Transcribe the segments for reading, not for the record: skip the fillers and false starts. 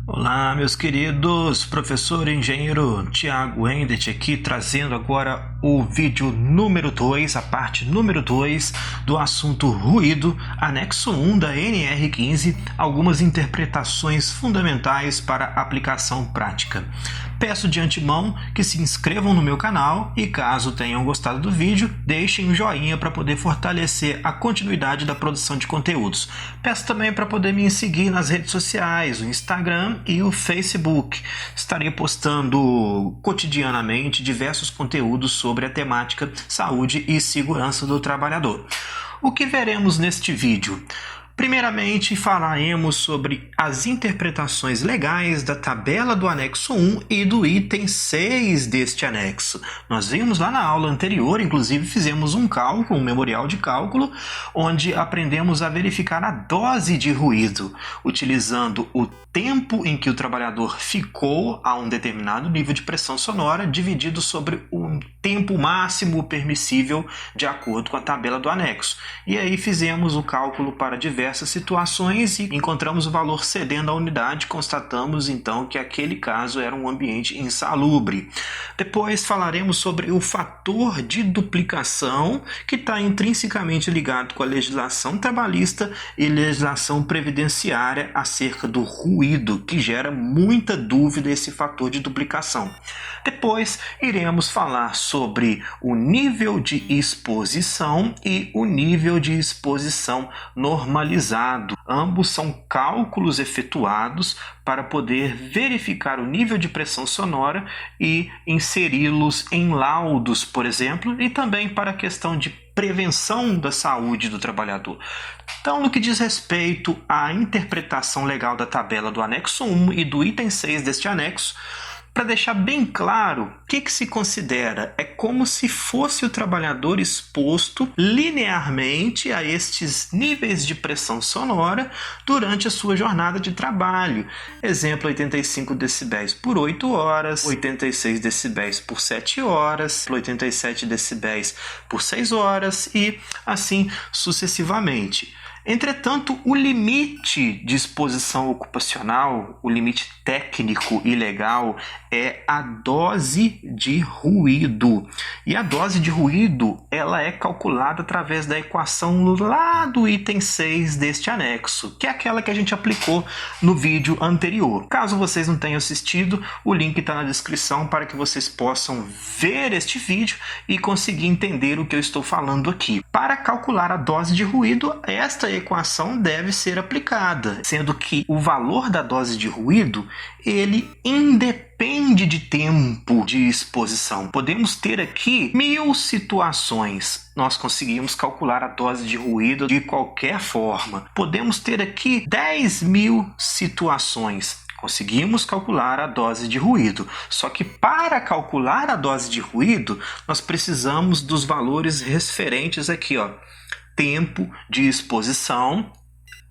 Olá, meus queridos, professor e engenheiro Tiago Endert aqui, trazendo agora o vídeo número 2, a parte número 2 do assunto ruído, anexo 1 da NR15, algumas interpretações fundamentais para aplicação prática. Peço de antemão que se inscrevam no meu canal e, caso tenham gostado do vídeo, deixem um joinha para poder fortalecer a continuidade da produção de conteúdos. Peço também para poder me seguir nas redes sociais, o Instagram e o Facebook. Estarei postando cotidianamente diversos conteúdos sobre a temática saúde e segurança do trabalhador. O que veremos neste vídeo? Primeiramente, falaremos sobre as interpretações legais da tabela do anexo 1 e do item 6 deste anexo. Nós vimos lá na aula anterior, inclusive fizemos um cálculo, um memorial de cálculo, onde aprendemos a verificar a dose de ruído, utilizando o tempo em que o trabalhador ficou a um determinado nível de pressão sonora, dividido sobre o tempo máximo permissível de acordo com a tabela do anexo. E aí fizemos o cálculo para diversas situações e encontramos o valor cedendo à unidade, constatamos então que aquele caso era um ambiente insalubre. Depois falaremos sobre o fator de duplicação, que está intrinsecamente ligado com a legislação trabalhista e legislação previdenciária acerca do ruído, que gera muita dúvida esse fator de duplicação. Depois iremos falar sobre o nível de exposição e o nível de exposição normalizado. Ambos são cálculos efetuados para poder verificar o nível de pressão sonora e inseri-los em laudos, por exemplo, e também para a questão de prevenção da saúde do trabalhador. Então, no que diz respeito à interpretação legal da tabela do anexo 1 e do item 6 deste anexo, para deixar bem claro, o que se considera? É como se fosse o trabalhador exposto linearmente a estes níveis de pressão sonora durante a sua jornada de trabalho. Exemplo, 85 decibéis por 8 horas, 86 decibéis por 7 horas, 87 decibéis por 6 horas e assim sucessivamente. Entretanto, o limite de exposição ocupacional, o limite técnico e legal, é a dose de ruído. E a dose de ruído ela é calculada através da equação lá do item 6 deste anexo, que é aquela que a gente aplicou no vídeo anterior. Caso vocês não tenham assistido, o link está na descrição para que vocês possam ver este vídeo e conseguir entender o que eu estou falando aqui. Para calcular a dose de ruído, esta equação deve ser aplicada, sendo que o valor da dose de ruído ele independe de tempo de exposição. Podemos ter aqui 1000 situações. Nós conseguimos calcular a dose de ruído de qualquer forma. Podemos ter aqui 10.000 situações. Conseguimos calcular a dose de ruído. Só que para calcular a dose de ruído, nós precisamos dos valores referentes aqui, ó. Tempo de exposição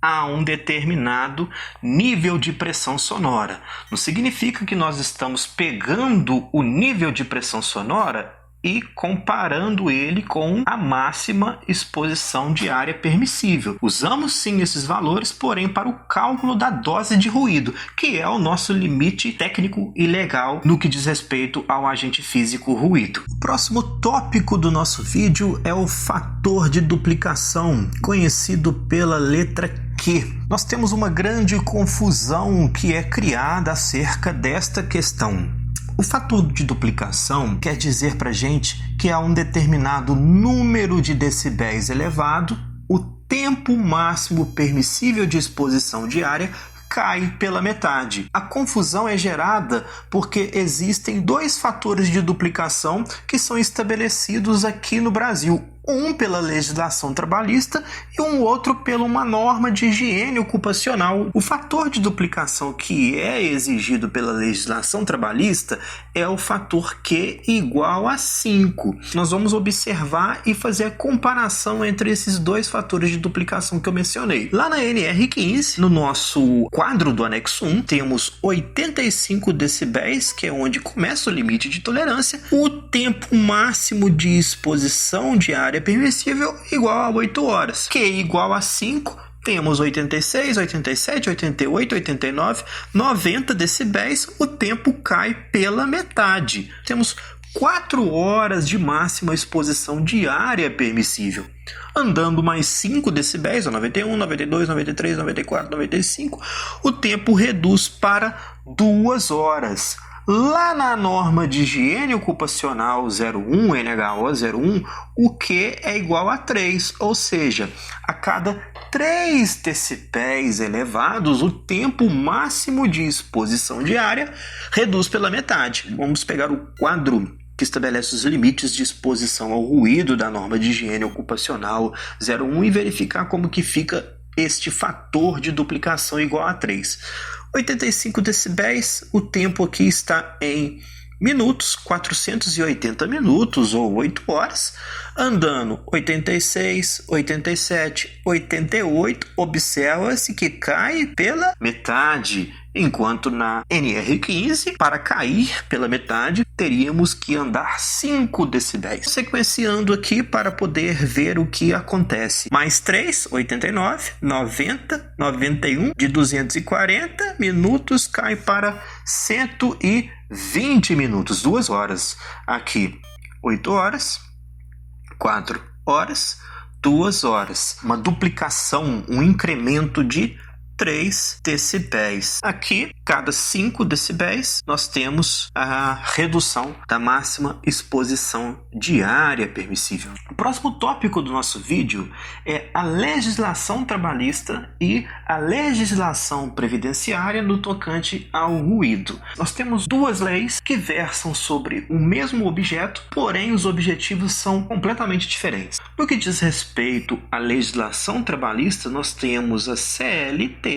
a um determinado nível de pressão sonora. Não significa que nós estamos pegando o nível de pressão sonora e comparando ele com a máxima exposição diária permissível. Usamos sim esses valores, porém para o cálculo da dose de ruído, que é o nosso limite técnico e legal no que diz respeito ao agente físico ruído. O próximo tópico do nosso vídeo é o fator de duplicação, conhecido pela letra Q. Nós temos uma grande confusão que é criada acerca desta questão. O fator de duplicação quer dizer para a gente que a um determinado número de decibéis elevado, o tempo máximo permissível de exposição diária cai pela metade. A confusão é gerada porque existem dois fatores de duplicação que são estabelecidos aqui no Brasil. Um pela legislação trabalhista e um outro pela uma norma de higiene ocupacional. O fator de duplicação que é exigido pela legislação trabalhista é o fator Q igual a 5. Nós vamos observar e fazer a comparação entre esses dois fatores de duplicação que eu mencionei. Lá na NR15, no nosso quadro do anexo 1, temos 85 decibéis, que é onde começa o limite de tolerância, o tempo máximo de exposição diária permissível igual a 8 horas, Q igual a 5 temos 86, 87, 88, 89, 90 decibéis, o tempo cai pela metade. Temos 4 horas de máxima exposição diária permissível. Andando mais 5 decibéis, 91, 92, 93, 94, 95, o tempo reduz para 2 horas. Lá na norma de higiene ocupacional 01, NHO 01, o Q é igual a 3, ou seja, a cada 3 decibéis elevados, o tempo máximo de exposição diária reduz pela metade. Vamos pegar o quadro que estabelece os limites de exposição ao ruído da norma de higiene ocupacional 01 e verificar como que fica este fator de duplicação igual a 3. 85 decibéis, o tempo aqui está em minutos, 480 minutos ou 8 horas. Andando 86, 87, 88, observa-se que cai pela metade, enquanto na NR15, para cair pela metade, teríamos que andar 5 decibéis. Sequenciando aqui para poder ver o que acontece. Mais 3, 89, 90, 91, de 240 minutos cai para 120 minutos, 2 horas. Aqui, 8 horas, 4 horas, 2 horas. Uma duplicação, um incremento de 3 decibéis. Aqui, cada 5 decibéis, nós temos a redução da máxima exposição diária permissível. O próximo tópico do nosso vídeo é a legislação trabalhista e a legislação previdenciária no tocante ao ruído. Nós temos 2 leis que versam sobre o mesmo objeto, porém os objetivos são completamente diferentes. No que diz respeito à legislação trabalhista, nós temos a CLT,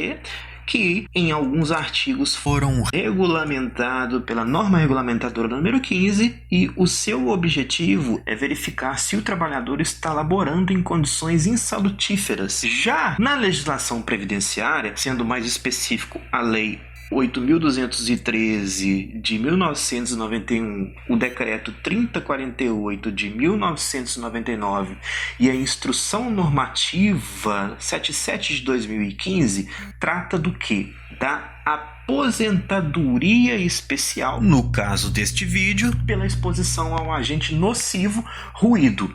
que em alguns artigos foram regulamentados pela norma regulamentadora número 15 e o seu objetivo é verificar se o trabalhador está laborando em condições insalutíferas. Já na legislação previdenciária, sendo mais específico a lei 8.213 de 1991, o decreto 3048 de 1999 e a instrução normativa 77 de 2015 trata do quê? Da aposentadoria especial, no caso deste vídeo, pela exposição ao agente nocivo ruído.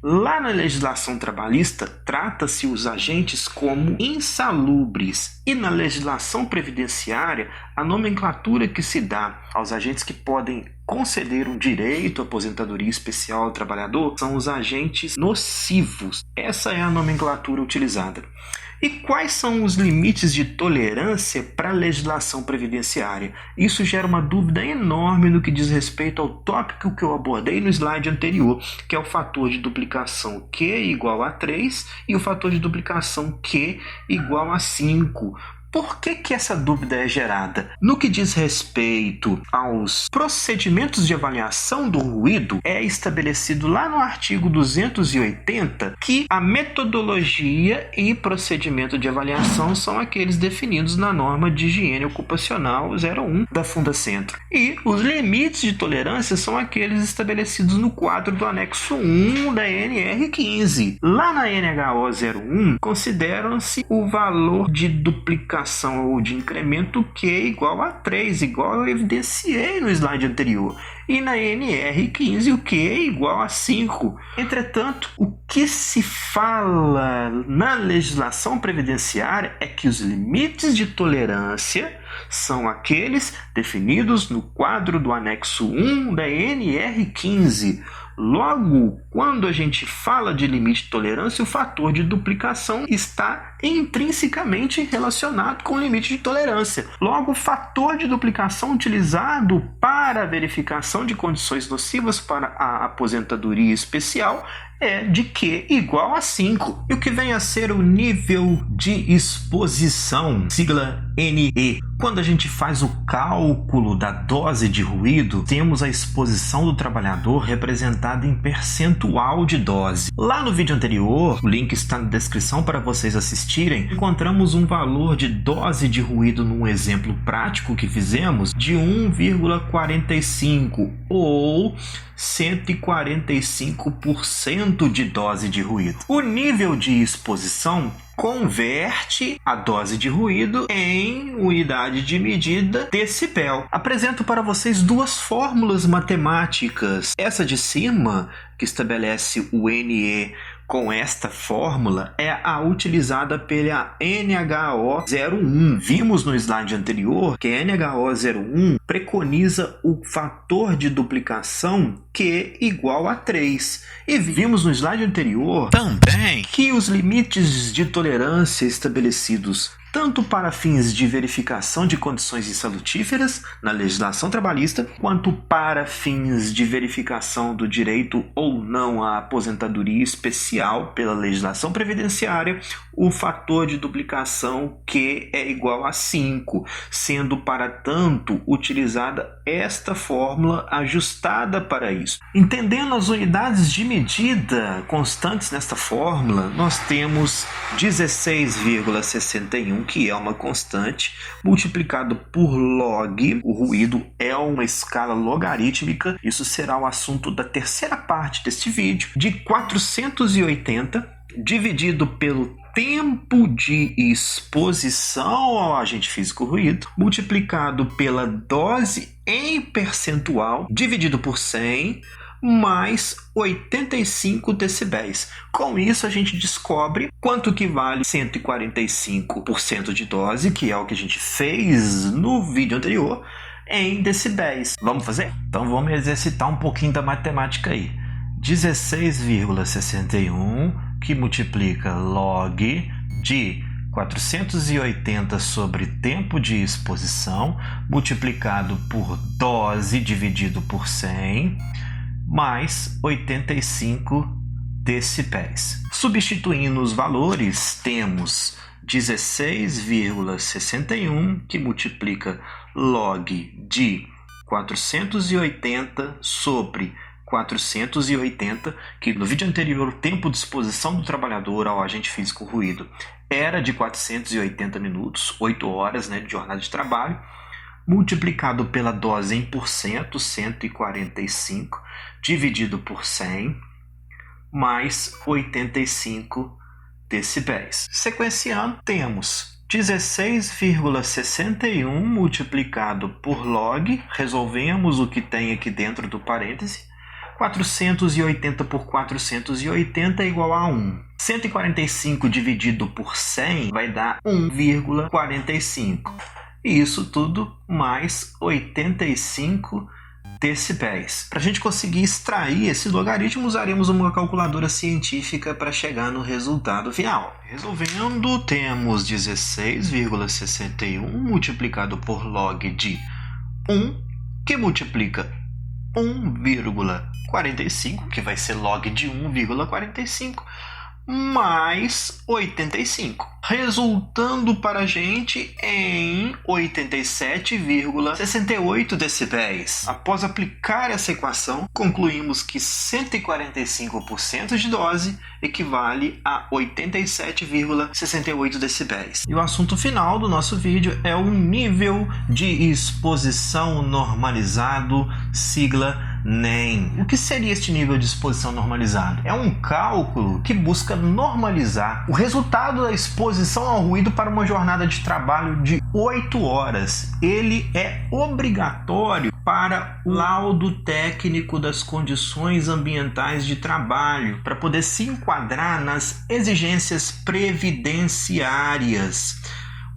Lá na legislação trabalhista, trata-se os agentes como insalubres e na legislação previdenciária, a nomenclatura que se dá aos agentes que podem conceder um direito à aposentadoria especial ao trabalhador são os agentes nocivos. Essa é a nomenclatura utilizada. E quais são os limites de tolerância para a legislação previdenciária? Isso gera uma dúvida enorme no que diz respeito ao tópico que eu abordei no slide anterior, que é o fator de duplicação Q igual a 3 e o fator de duplicação Q igual a 5. Por que essa dúvida é gerada? No que diz respeito aos procedimentos de avaliação do ruído, é estabelecido lá no artigo 280 que a metodologia e procedimento de avaliação são aqueles definidos na norma de higiene ocupacional 01 da Fundacentro. E os limites de tolerância são aqueles estabelecidos no quadro do anexo 1 da NR15. Lá na NHO 01, consideram-se o valor de duplicação ou de incremento Q igual a 3, igual eu evidenciei no slide anterior. E na NR15 o Q é igual a 5. Entretanto, o que se fala na legislação previdenciária é que os limites de tolerância são aqueles definidos no quadro do anexo 1 da NR15. Logo, quando a gente fala de limite de tolerância, o fator de duplicação está intrinsecamente relacionado com o limite de tolerância. Logo, o fator de duplicação utilizado para a verificação de condições nocivas para a aposentadoria especial é de Q igual a 5. E o que vem a ser o nível de exposição, sigla NE. Quando a gente faz o cálculo da dose de ruído, temos a exposição do trabalhador representada em percentual de dose. Lá no vídeo anterior, o link está na descrição para vocês assistirem, encontramos um valor de dose de ruído num exemplo prático que fizemos de 1,45 ou 145% de dose de ruído. O nível de exposição converte a dose de ruído em unidade de medida decibel. Apresento para vocês duas fórmulas matemáticas. Essa de cima, que estabelece o NE com esta fórmula, é a utilizada pela NHO01. Vimos no slide anterior que a NHO01 preconiza o fator de duplicação Q igual a 3. E vimos no slide anterior também que os limites de tolerância estabelecidos tanto para fins de verificação de condições insalutíferas na legislação trabalhista, quanto para fins de verificação do direito ou não à aposentadoria especial pela legislação previdenciária, o fator de duplicação Q é igual a 5, sendo, para tanto, utilizada esta fórmula ajustada para isso. Entendendo as unidades de medida constantes nesta fórmula, nós temos 16,61, que é uma constante, multiplicado por log, o ruído é uma escala logarítmica, isso será o assunto da terceira parte deste vídeo, de 480, dividido pelo tempo de exposição ao agente físico ruído, multiplicado pela dose em percentual, dividido por 100, mais 85 decibéis. Com isso, a gente descobre quanto que vale 145% de dose, que é o que a gente fez no vídeo anterior, em decibéis. Vamos fazer? Então vamos exercitar um pouquinho da matemática aí. 16,61 que multiplica log de 480 sobre tempo de exposição, multiplicado por dose dividido por 100, mais 85 decibéis. Substituindo os valores, temos 16,61 que multiplica log de 480 sobre 480, que no vídeo anterior o tempo de exposição do trabalhador ao agente físico ruído era de 480 minutos, 8 horas, de jornada de trabalho, multiplicado pela dose em porcento, 145, dividido por 100, mais 85 decibéis. Sequenciando, temos 16,61 multiplicado por log, resolvemos o que tem aqui dentro do parêntese, 480 por 480 é igual a 1. 145 dividido por 100 vai dar 1,45. E isso tudo mais 85 decibéis. Para a gente conseguir extrair esse logaritmo, usaremos uma calculadora científica para chegar no resultado final. Resolvendo, temos 16,61 multiplicado por log de 1, que multiplica 1,45, que vai ser log de 1,45, mais 85, resultando para a gente em 87,68 decibéis. Após aplicar essa equação, concluímos que 145% de dose equivale a 87,68 decibéis. E o assunto final do nosso vídeo é o nível de exposição normalizado, sigla NEM. O que seria este nível de exposição normalizado? É um cálculo que busca normalizar o resultado da exposição ao ruído para uma jornada de trabalho de 8 horas. Ele é obrigatório para o laudo técnico das condições ambientais de trabalho, para poder se enquadrar nas exigências previdenciárias.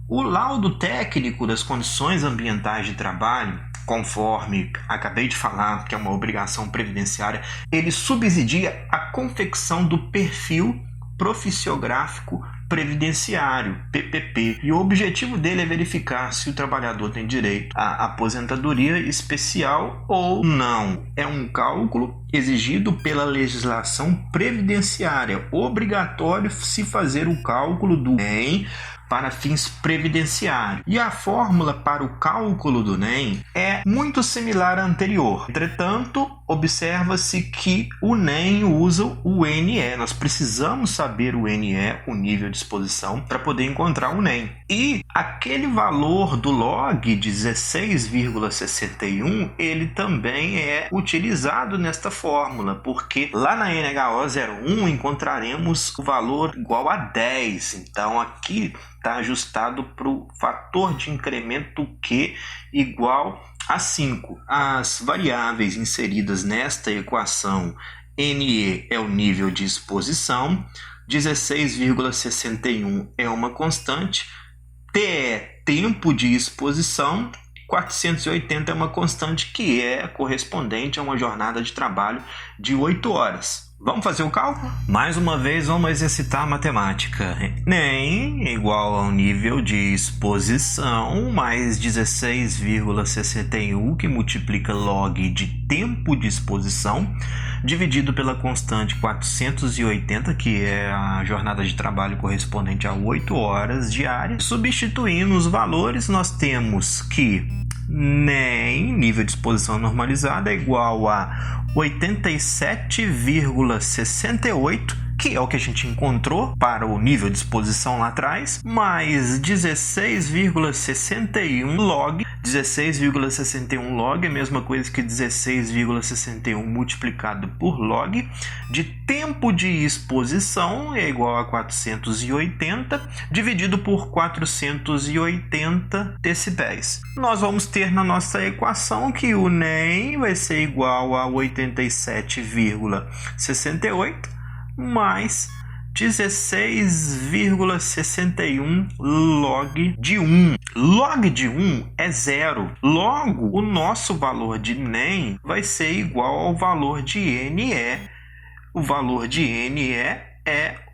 O laudo técnico das condições ambientais de trabalho, conforme acabei de falar, que é uma obrigação previdenciária, ele subsidia a confecção do perfil profissiográfico previdenciário, PPP, e o objetivo dele é verificar se o trabalhador tem direito à aposentadoria especial ou não. É um cálculo exigido pela legislação previdenciária, obrigatório se fazer o cálculo do NEM para fins previdenciários. E a fórmula para o cálculo do NEM é muito similar à anterior. Entretanto, observa-se que o NEM usa o NE. Nós precisamos saber o NE, o nível de exposição, para poder encontrar o NEM. E aquele valor do log 16,61, ele também é utilizado nesta fórmula, porque lá na NHO 01 encontraremos o valor igual a 10. Então aqui está ajustado para o fator de incremento Q igual a 5. As variáveis inseridas nesta equação, NE é o nível de exposição, 16,61 é uma constante, T é tempo de exposição, 480 é uma constante que é correspondente a uma jornada de trabalho de 8 horas. Vamos fazer o cálculo? Mais uma vez, vamos exercitar a matemática. NEM igual ao nível de exposição mais 16,61, que multiplica log de tempo de exposição, dividido pela constante 480, que é a jornada de trabalho correspondente a 8 horas diárias. Substituindo os valores, nós temos que NEM, nível de exposição normalizada, é igual a 87,68, que é o que a gente encontrou para o nível de exposição lá atrás, mais 16,61 log. 16,61 log é a mesma coisa que 16,61 multiplicado por log de tempo de exposição é igual a 480 dividido por 480 decibéis. Nós vamos ter na nossa equação que o NEM vai ser igual a 87,68 mais 16,61 log de 1. Log de 1 é 0. Logo, o nosso valor de NEM vai ser igual ao valor de NE. O valor de NE é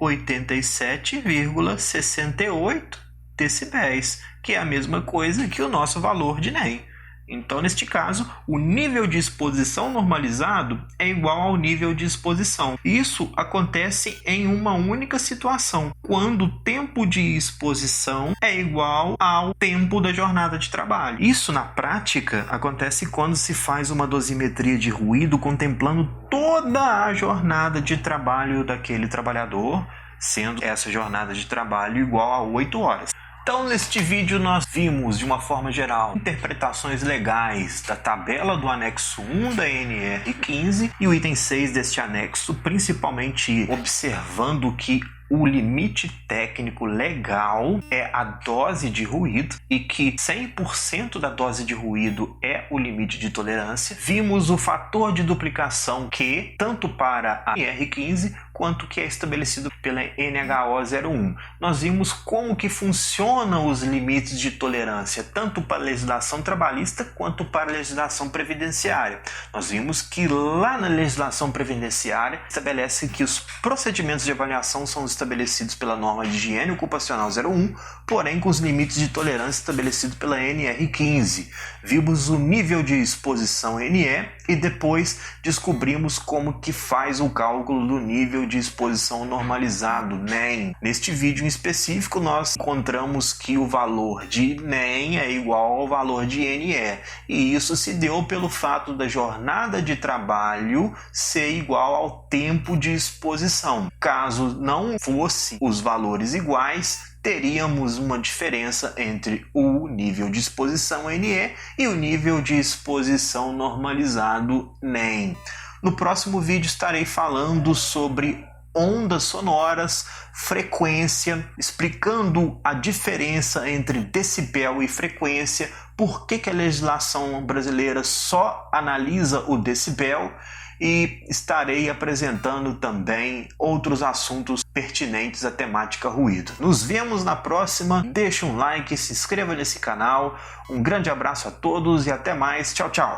87,68 decibéis, que é a mesma coisa que o nosso valor de NEM. Então, neste caso, o nível de exposição normalizado é igual ao nível de exposição. Isso acontece em uma única situação, quando o tempo de exposição é igual ao tempo da jornada de trabalho. Isso, na prática, acontece quando se faz uma dosimetria de ruído contemplando toda a jornada de trabalho daquele trabalhador, sendo essa jornada de trabalho igual a 8 horas. Então, neste vídeo nós vimos, de uma forma geral, interpretações legais da tabela do anexo 1 da NR15 e o item 6 deste anexo, principalmente observando que o limite técnico legal é a dose de ruído e que 100% da dose de ruído é o limite de tolerância. Vimos o fator de duplicação Q, tanto para a NR15 quanto que é estabelecido pela NHO 01. Nós vimos como que funcionam os limites de tolerância, tanto para a legislação trabalhista quanto para a legislação previdenciária. Nós vimos que lá na legislação previdenciária estabelece que os procedimentos de avaliação são estabelecidos pela norma de higiene ocupacional 01, porém com os limites de tolerância estabelecidos pela NR15. Vimos o nível de exposição NE e depois descobrimos como que faz o cálculo do nível de exposição normalizado, NEM. Neste vídeo em específico, nós encontramos que o valor de NEM é igual ao valor de NE, e isso se deu pelo fato da jornada de trabalho ser igual ao tempo de exposição. Caso não fosse os valores iguais, teríamos uma diferença entre o nível de exposição NE e o nível de exposição normalizado NEM. No próximo vídeo estarei falando sobre ondas sonoras, frequência, explicando a diferença entre decibel e frequência, por que a legislação brasileira só analisa o decibel, e estarei apresentando também outros assuntos pertinentes à temática ruído. Nos vemos na próxima, deixe um like, se inscreva nesse canal, um grande abraço a todos e até mais, tchau, tchau!